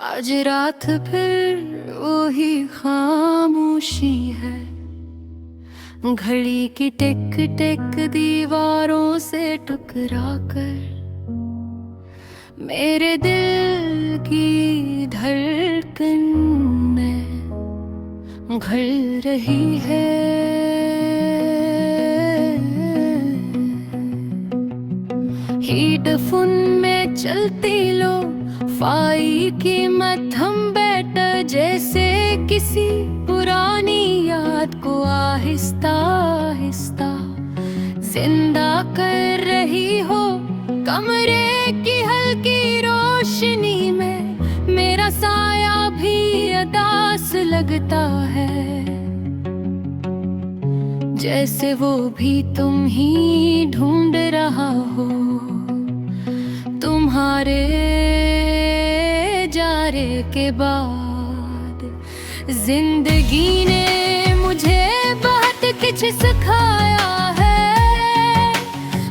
आज रात फिर वही खामोशी है, घड़ी की टिक टिक दीवारों से टकरा कर मेरे दिल की धड़कन में घल रही है। हीडफोन में चलती लो फाई की मध्यम बैठ जैसे किसी पुरानी याद को आहिस्ता आहिस्ता जिंदा कर रही हो। कमरे की हल्की रोशनी में मेरा साया भी अदास लगता है, जैसे वो भी तुम ही ढूंढ रहा हो। तुम्हारे जाने के बाद जिंदगी ने मुझे बहुत कुछ सिखाया है,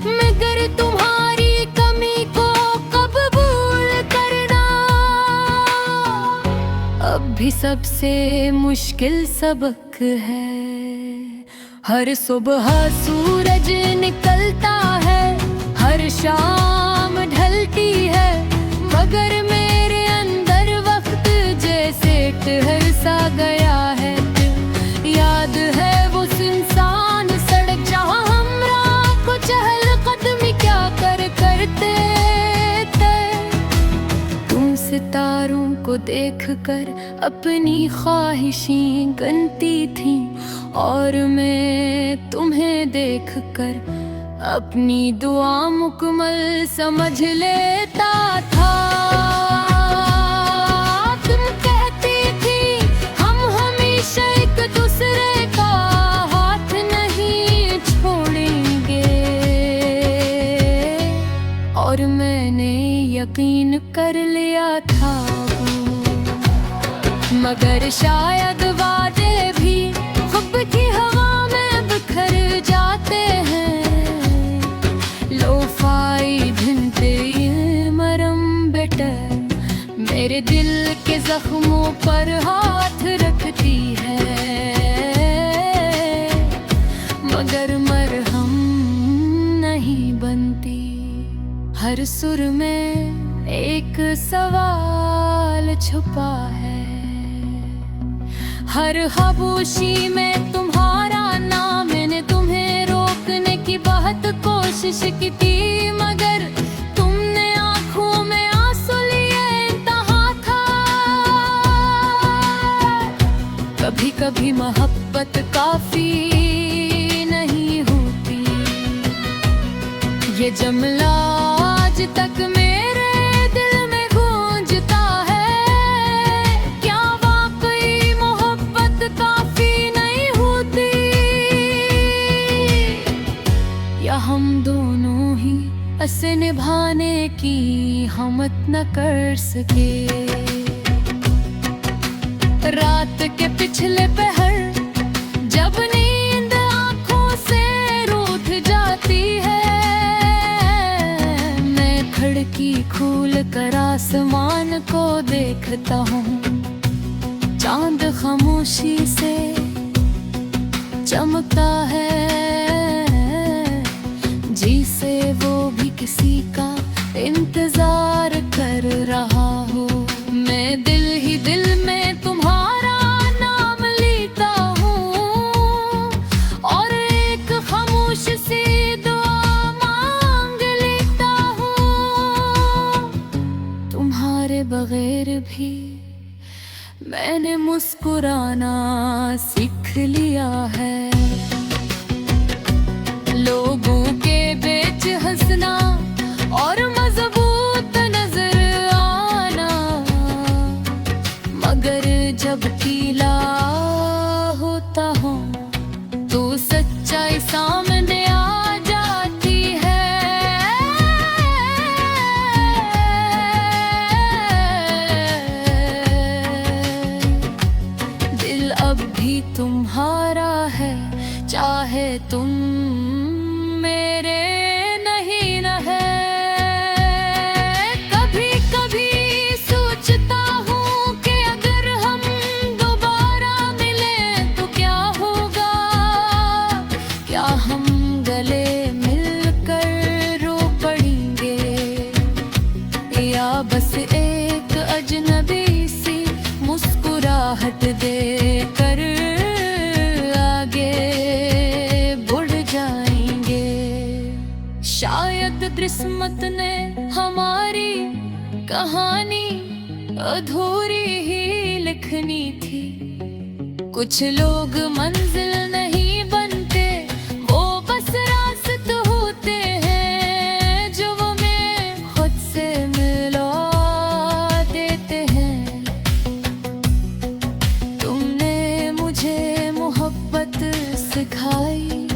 मगर तुम्हारी कमी को कब भूल करना अब भी सबसे मुश्किल सबक है। हर सुबह सूरज निकलता है, हर शाम ढलती है, मगर मेरे अंदर वक्त जैसे ठहर सा गया है। याद है वो सुनसान सड़क जहाँ हम रात को चहलकदमी क्या करते थे। तुम सितारों को देखकर अपनी ख्वाहिशें गिनती थी, और मैं तुम्हें देखकर अपनी दुआ मुकम्मल समझ लेता था। तुम कहती थी हम हमेशा एक दूसरे का हाथ नहीं छोड़ेंगे, और मैंने यकीन कर लिया था, मगर शायद वादे भी ख्वाब की हवा में बिखर जाते हैं। लोफाई भिनते ये मरम बेटर मेरे दिल के जख्मों पर हाथ रखती है, मगर मरहम नहीं बनती। हर सुर में एक सवाल छुपा है, हर खामोशी में तुम्हारा नाम। मैंने तुम्हें रोकने की बहुत कोशिश की थी, मगर तुमने आंखों में आंसू लिए इंतहा था। कभी कभी मोहब्बत काफी नहीं होती, ये जुमला आज तक मेरे दिल में गूंजता है। क्या वाकई मोहब्बत काफी नहीं होती, या हम दोनों ही इसे निभाने की हिम्मत न कर सके। रात के पिछले पहर जब नींद आंखों से रूठ जाती है, मैं खिड़की खोल कर आसमान को देखता हूँ। चांद खामोशी से चमकता है, जिसे वो भी किसी का इंतजार कर रहा हो। मैं दिल ही दिल में तुम्हारा नाम लेता हूँ, और एक खामोश सी दुआ मांग लेता हूँ। तुम्हारे बगैर भी मैंने मुस्कुराना सीख लिया है, लोगों के बीच हंसना और मजबूत नजर आना, मगर जब ढीला होता हूँ तो सच्चाई सामने आ जाती है। दिल अब भी तुम्हारा है, चाहे तुम मेरे नहीं न है। कभी कभी सोचता हूँ अजनबी सी मुस्कुराहट दे कर आगे बढ़ जाएंगे। शायद किस्मत ने हमारी कहानी अधूरी ही लिखनी थी। कुछ लोग मंजिल नहीं बनते, वो बस रास्ते होते हैं जो हमें खुद से मिला देते हैं। तुमने मुझे मोहब्बत सिखाई,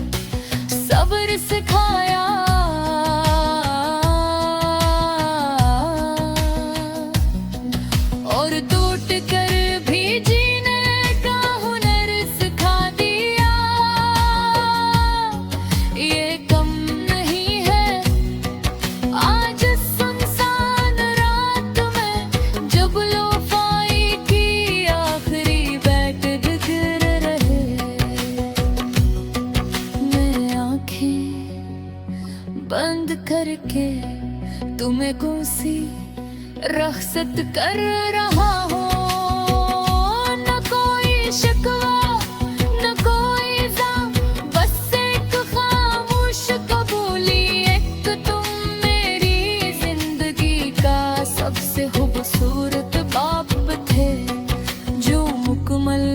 सब्र सिखाया, और टूट कर भी जीने का हुनर सिखा दिया। ये कम नहीं है आज सुनसान रात में, जब लोफाई की आखिरी बैठ गिर रहे। मैं आंखें बंद करके तुम्हें कौसी रख्सत कर रहा हूँ। न कोई शिकवा न कोई इल्जाम, बस एक खामोश कबूली। एक तुम मेरी जिंदगी का सबसे खूबसूरत बाप थे, जो मुकम्मल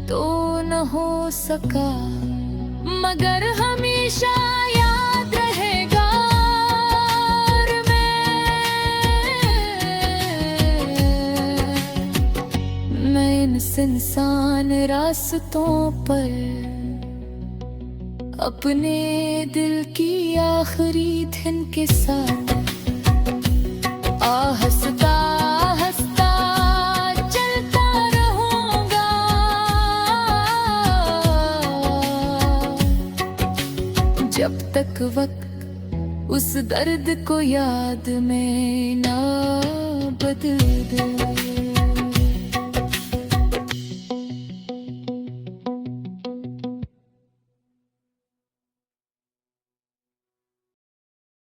तो न हो सका, मगर हमेशा याद रहेगा। इंसान रास्तों पर अपने दिल की आखिरी दिन के साथ हंसता हंसता चलता रहूंगा। जब तक वक्त उस दर्द को याद में ना बदल दे।